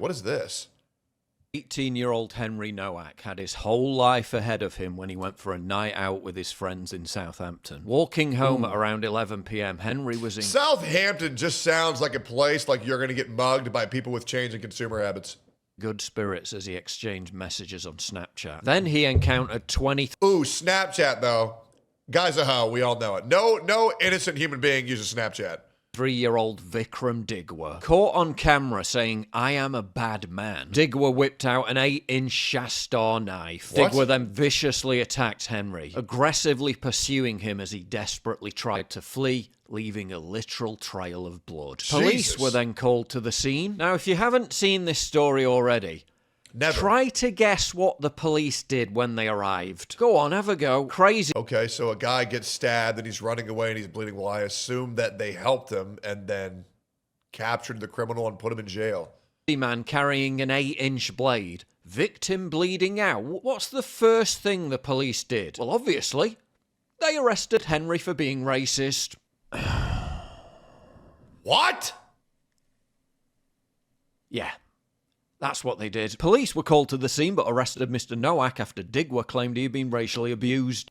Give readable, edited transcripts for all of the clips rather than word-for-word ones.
what is this? 18-year-old Henry Nowak had his whole life ahead of him when he went for a night out with his friends in Southampton. Walking home at around 11 p.m., Henry was in... Southampton just sounds like a place like you're going to get mugged by people with changing consumer habits. Good spirits as he exchanged messages on Snapchat. Then he encountered 20... Ooh, Snapchat, though. Guy's a hoe. We all know it. No innocent human being uses Snapchat. 3-year-old Vikram Digwa, caught on camera saying, "I am a bad man." Digwa whipped out an 8-inch Shastar knife. What? Digwa then viciously attacked Henry, aggressively pursuing him as he desperately tried to flee, leaving a literal trail of blood. Police were then called to the scene. Now, if you haven't seen this story already, try to guess what the police did when they arrived. Go on, have a go. Crazy. Okay, so a guy gets stabbed and he's running away and he's bleeding. Well, I assume that they helped him and then captured the criminal and put him in jail. Man carrying an 8-inch blade. Victim bleeding out. What's the first thing the police did? Well, obviously, they arrested Henry for being racist. What? Yeah. That's what they did. Police were called to the scene but arrested Mr. Nowak after Digwa claimed he had been racially abused.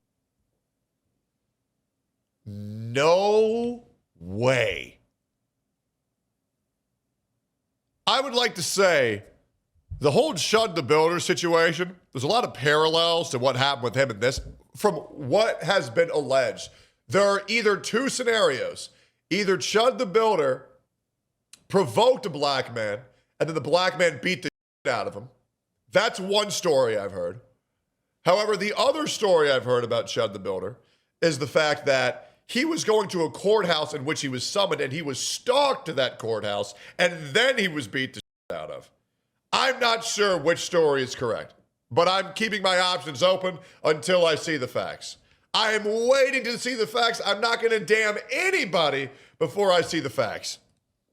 No way. I would like to say the whole Chud the Builder situation, there's a lot of parallels to what happened with him in this. From what has been alleged, there are either two scenarios. Either Chud the Builder provoked a black man and then the black man beat the shit out of him. That's one story I've heard. However, the other story I've heard about Chud the Builder is the fact that he was going to a courthouse in which he was summoned and he was stalked to that courthouse and then he was beat the shit out of. I'm not sure which story is correct, but I'm keeping my options open until I see the facts. I am waiting to see the facts. I'm not going to damn anybody before I see the facts.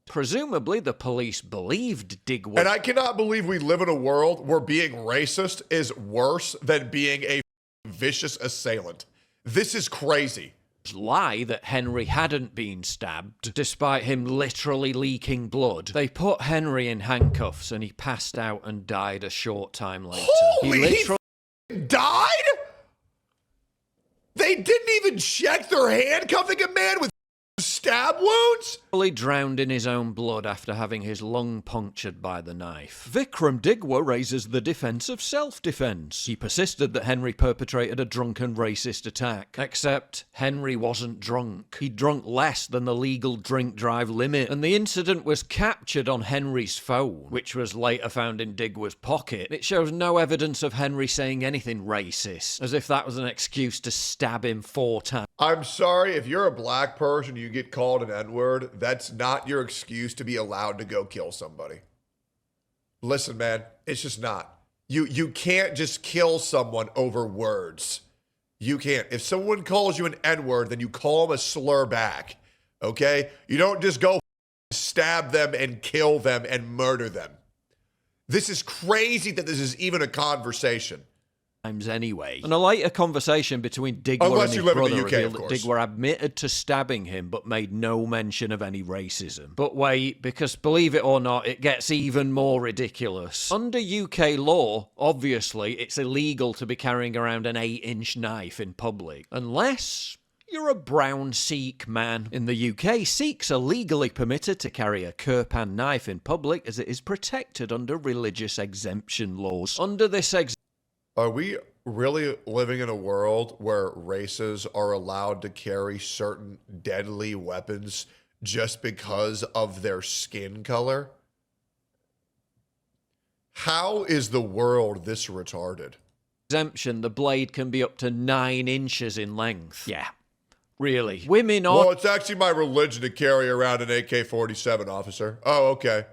Presumably, the police believed Digwa. And I cannot believe we live in a world where being racist is worse than being a vicious assailant. This is crazy. Lie that Henry hadn't been stabbed, despite him literally leaking blood. They put Henry in handcuffs and he passed out and died a short time later. Holy, he died? They didn't even check their handcuffing a man with stab wounds? Fully drowned in his own blood after having his lung punctured by the knife. Vikram Digwa raises the defense of self-defense. He persisted that Henry perpetrated a drunken racist attack. Except Henry wasn't drunk. He drunk less than the legal drink-drive limit, and the incident was captured on Henry's phone, which was later found in Digwa's pocket. It shows no evidence of Henry saying anything racist, as if that was an excuse to stab him 4 times. I'm sorry, if you're a black person, you get called an N-word, that's not your excuse to be allowed to go kill somebody. Listen, man, it's just not. You can't just kill someone over words. You can't. If someone calls you an N-word, then you call them a slur back, okay? You don't just go stab them and kill them and murder them. This is crazy that this is even a conversation. Anyway. And a later conversation between Digwa and his brother revealed that Digwa admitted to stabbing him but made no mention of any racism. But wait, because believe it or not, it gets even more ridiculous. Under UK law, obviously, it's illegal to be carrying around an 8-inch knife in public, unless you're a brown Sikh man. In the UK, Sikhs are legally permitted to carry a kirpan knife in public as it is protected under religious exemption laws. Under this Are we really living in a world where races are allowed to carry certain deadly weapons just because of their skin color? How is the world this retarded? Exemption, the blade can be up to 9 inches in length. Yeah, really. Women are... Well, it's actually my religion to carry around an AK-47, officer. Oh, okay.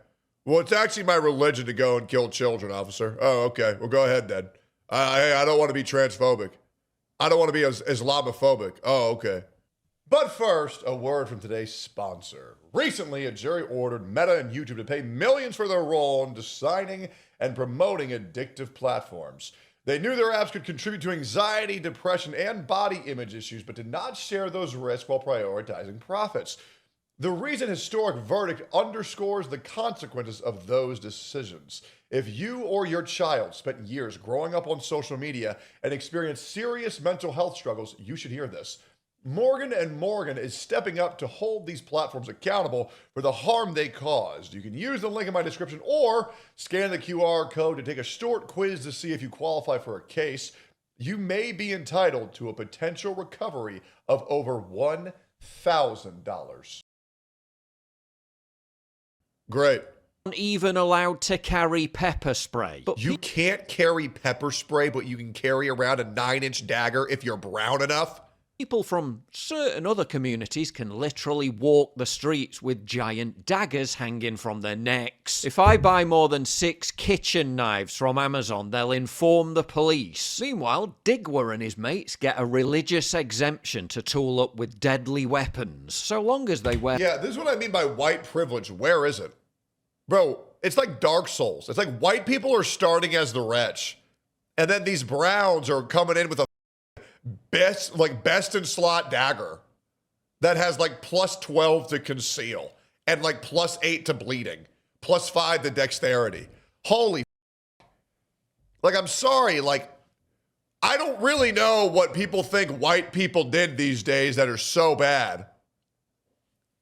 Well, it's actually my religion to go and kill children, officer. Oh, okay. Well, go ahead then. I don't want to be transphobic. I don't want to be Islamophobic. Oh, okay. But first, a word from today's sponsor. Recently, a jury ordered Meta and YouTube to pay millions for their role in designing and promoting addictive platforms. They knew their apps could contribute to anxiety, depression, and body image issues, but did not share those risks while prioritizing profits. The recent historic verdict underscores the consequences of those decisions. If you or your child spent years growing up on social media and experienced serious mental health struggles, you should hear this. Morgan & Morgan is stepping up to hold these platforms accountable for the harm they caused. You can use the link in my description or scan the QR code to take a short quiz to see if you qualify for a case. You may be entitled to a potential recovery of over $1,000. Great. Even allowed to carry pepper spray. But you can't carry pepper spray, but you can carry around a 9-inch dagger if you're brown enough? People from certain other communities can literally walk the streets with giant daggers hanging from their necks. If I buy more than 6 kitchen knives from Amazon, they'll inform the police. Meanwhile, Digwer and his mates get a religious exemption to tool up with deadly weapons, so long as they wear... Yeah, this is what I mean by white privilege. Where is it? Bro, it's like Dark Souls. It's like white people are starting as the wretch, and then these browns are coming in with a best in slot dagger that has like plus 12 to conceal and like plus 8 to bleeding, plus 5 to dexterity. Holy like, I'm sorry, like, I don't really know what people think white people did these days that are so bad.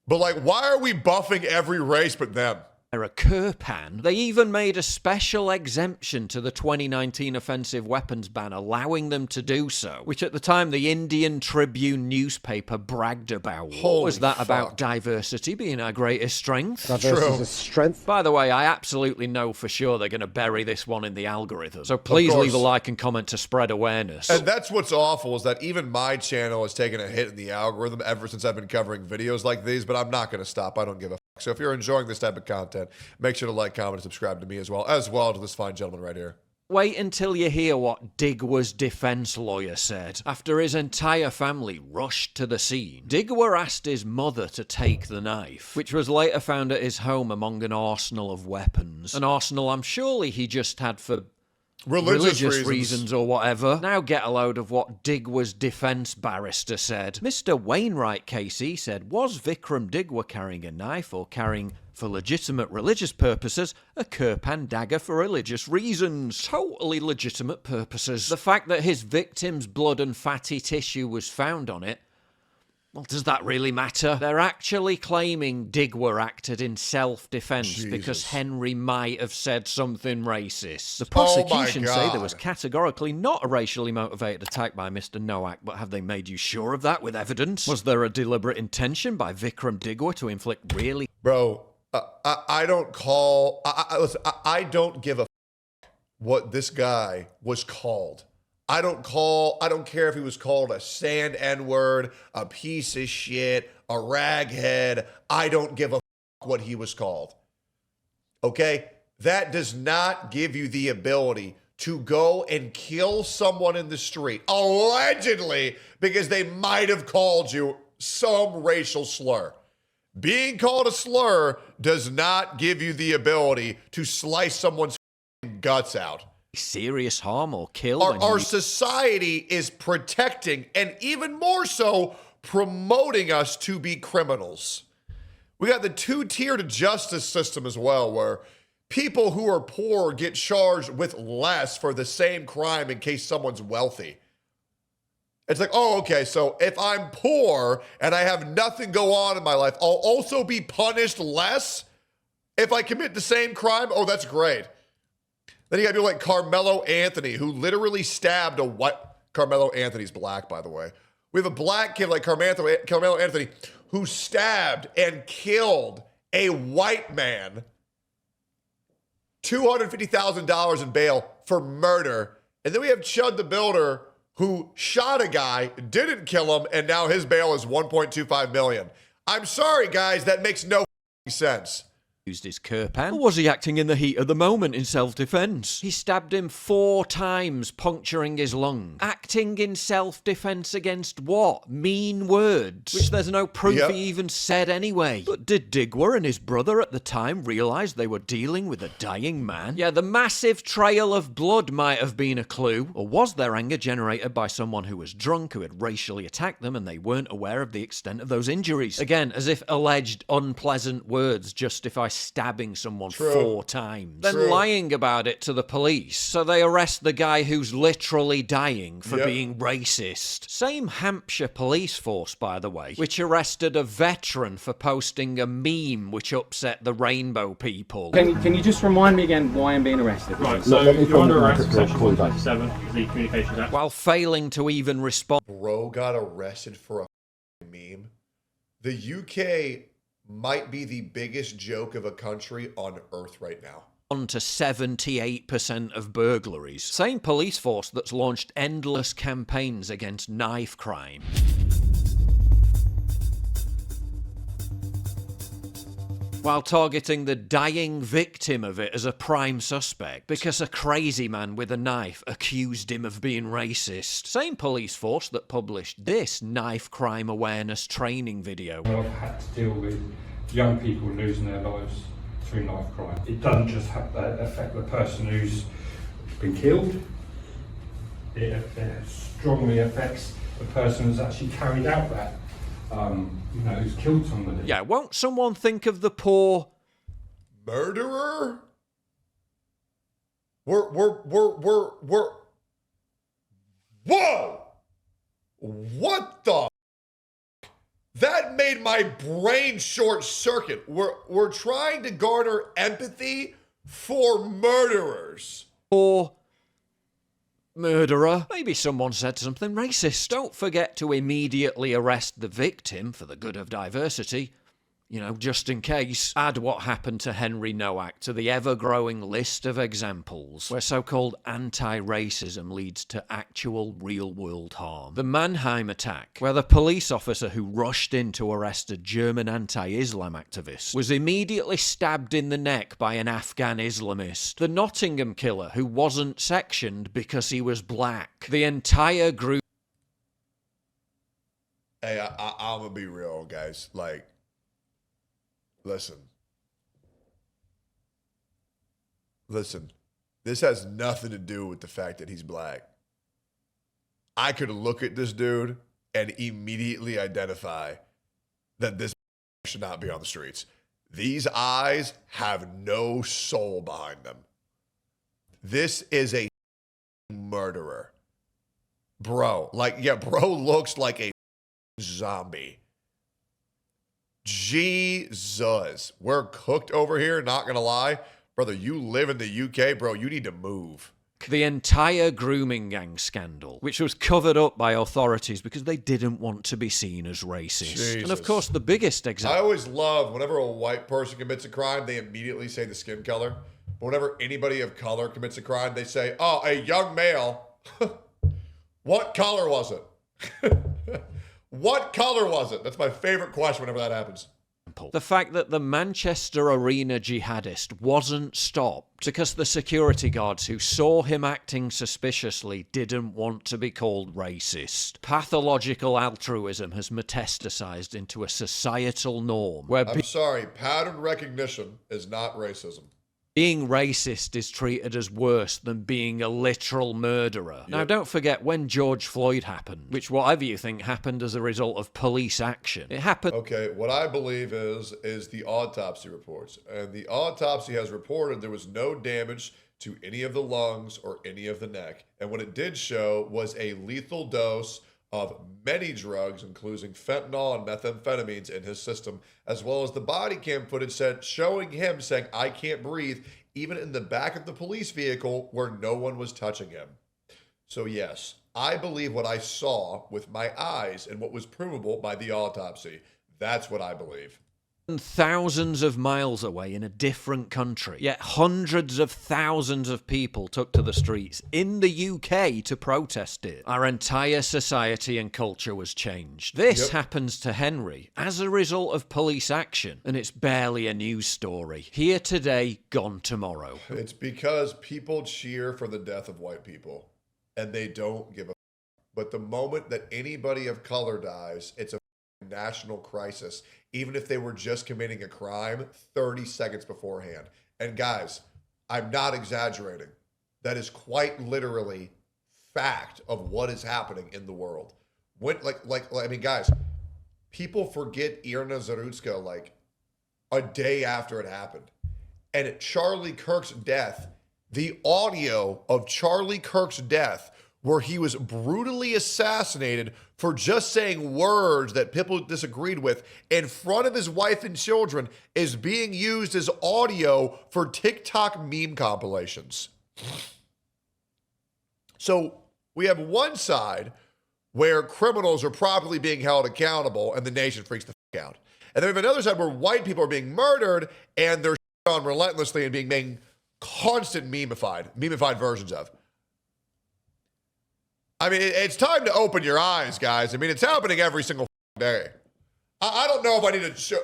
But like, why are we buffing every race but them? A Kirpan. They even made a special exemption to the 2019 offensive weapons ban, allowing them to do so, which at the time the Indian Tribune newspaper bragged about. What was that about diversity being our greatest strength? Diversity is a strength. By the way, I absolutely know for sure they're going to bury this one in the algorithm, so please leave a like and comment to spread awareness. And that's what's awful, is that even my channel has taken a hit in the algorithm ever since I've been covering videos like these, but I'm not going to stop. I don't give a so if you're enjoying this type of content, make sure to like, comment, and subscribe to me as well to this fine gentleman right here. Wait until you hear what Digwer's defense lawyer said. After his entire family rushed to the scene, Digwer asked his mother to take the knife, which was later found at his home among an arsenal of weapons. An arsenal I'm surely he just had for religious reasons or whatever. Now get a load of what Digwer's defense barrister said. Mr. Wainwright Casey said, was Vikram Digwer carrying a knife or carrying, for legitimate religious purposes, a Kirpan dagger for religious reasons? Totally legitimate purposes. The fact that his victim's blood and fatty tissue was found on it, well, does that really matter? They're actually claiming Digwer acted in self-defense because Henry might have said something racist. The prosecution say there was categorically not a racially motivated attack by Mr. Nowak, but have they made you sure of that with evidence? Was there a deliberate intention by Vikram Digwer to inflict really... Bro, I don't call... listen, I don't give a what this guy was called. I don't care if he was called a sand N-word, a piece of shit, a raghead. I don't give a what he was called. Okay? That does not give you the ability to go and kill someone in the street, allegedly, because they might have called you some racial slur. Being called a slur does not give you the ability to slice someone's guts out. Serious harm or kill. Our society is protecting and even more so promoting us to be criminals. We got the two-tiered justice system as well, where people who are poor get charged with less for the same crime in case someone's wealthy. It's like, oh, okay, so if I'm poor and I have nothing go on in my life, I'll also be punished less if I commit the same crime? Oh, that's great. Then you got people like Carmelo Anthony, who literally stabbed a white... Carmelo Anthony's black, by the way. We have a black kid like Carmelo Anthony who stabbed and killed a white man, $250,000 in bail for murder. And then we have Chud the Builder, who shot a guy, didn't kill him, and now his bail is $1.25 million. I'm sorry, guys, that makes no sense. used his Kirpan? Or was he acting in the heat of the moment in self-defense? He stabbed him 4 times, puncturing his lung. Acting in self-defense against what? Mean words, which there's no proof he even said anyway. But did Digwear and his brother at the time realise they were dealing with a dying man? Yeah, the massive trail of blood might have been a clue. Or was their anger generated by someone who was drunk, who had racially attacked them, and they weren't aware of the extent of those injuries? Again, as if alleged unpleasant words justify stabbing someone 4 times, then lying about it to the police, so they arrest the guy who's literally dying for being racist. Same Hampshire police force, by the way, which arrested a veteran for posting a meme which upset the rainbow people. Can you just remind me again why I'm being arrested? Right, so you're under arrest for section 127 of the Communications Act. While failing to even respond. Bro got arrested for a meme. The UK might be the biggest joke of a country on earth right now. On to 78% of burglaries. Same police force that's launched endless campaigns against knife crime. While targeting the dying victim of it as a prime suspect because a crazy man with a knife accused him of being racist. Same police force that published this knife crime awareness training video. I've had to deal with young people losing their lives through knife crime. It doesn't just affect the person who's been killed, it strongly affects the person who's actually carried out that. Who's killed somebody. Yeah, won't someone think of the poor murderer? Whoa! What the? That made my brain short circuit. We're trying to garner empathy for murderers. Or murderer. Maybe someone said something racist. Don't forget to immediately arrest the victim for the good of diversity. You know, just in case. Add what happened to Henry Nowak to the ever-growing list of examples where so-called anti-racism leads to actual real-world harm. The Mannheim attack, where the police officer who rushed in to arrest a German anti-Islam activist was immediately stabbed in the neck by an Afghan Islamist. The Nottingham killer who wasn't sectioned because he was black. The entire group... Hey, I'm gonna be real, guys. Like, Listen, this has nothing to do with the fact that he's black. I could look at this dude and immediately identify that this should not be on the streets. These eyes have no soul behind them. This is a murderer. Bro, bro looks like a zombie. Jesus, we're cooked over here, not gonna lie. Brother, you live in the UK, bro, you need to move. The entire grooming gang scandal, which was covered up by authorities because they didn't want to be seen as racist. Jesus. And of course, the biggest example... I always love, whenever a white person commits a crime, they immediately say the skin color. But whenever anybody of color commits a crime, they say, oh, a young male. What color was it? What color was it? That's my favorite question whenever that happens. The fact that the Manchester Arena jihadist wasn't stopped because the security guards who saw him acting suspiciously didn't want to be called racist. Pathological altruism has metastasized into a societal norm where... I'm sorry, pattern recognition is not racism. Being racist is treated as worse than being a literal murderer. Yep. Now, don't forget when George Floyd happened, which whatever you think happened as a result of police action. It happened... Okay, what I believe is the autopsy reports. And the autopsy has reported there was no damage to any of the lungs or any of the neck. And what it did show was a lethal dose of many drugs, including fentanyl and methamphetamines in his system, as well as the body cam footage showing him saying, I can't breathe, even in the back of the police vehicle where no one was touching him. So yes, I believe what I saw with my eyes and what was provable by the autopsy. That's what I believe. Thousands of miles away in a different country. Yet hundreds of thousands of people took to the streets in the UK to protest it. Our entire society and culture was changed. This happens to Henry as a result of police action, and it's barely a news story. Here today, gone tomorrow. It's because people cheer for the death of white people, and they don't give a but the moment that anybody of color dies, it's a national crisis, even if they were just committing a crime 30 seconds beforehand. And guys, I'm not exaggerating. That is quite literally fact of what is happening in the world. When, I mean, guys, people forget Irna Zarutska like a day after it happened. And at Charlie Kirk's death, the audio of Charlie Kirk's death, where he was brutally assassinated for just saying words that people disagreed with in front of his wife and children, is being used as audio for TikTok meme compilations. So we have one side where criminals are properly being held accountable and the nation freaks the fuck out. And then we have another side where white people are being murdered and they're on relentlessly and being made constant memeified versions of. I mean, it's time to open your eyes, guys. I mean, it's happening every single day. I don't know if I need to show,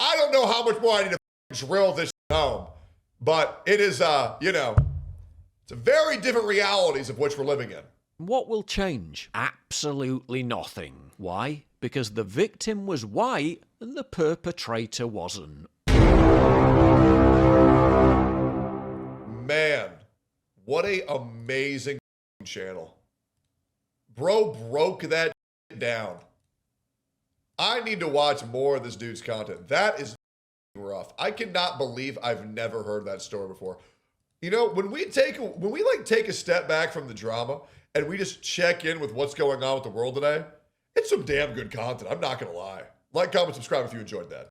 I don't know how much more I need to drill this home, but it is, it's a very different realities of which we're living in. What will change? Absolutely nothing. Why? Because the victim was white and the perpetrator wasn't. Man, what a amazing channel. Bro broke that down. I need to watch more of this dude's content. That is rough. I cannot believe I've never heard that story before. You know, when we take a step back from the drama and we just check in with what's going on with the world today, it's some damn good content. I'm not going to lie. Like, comment, subscribe if you enjoyed that.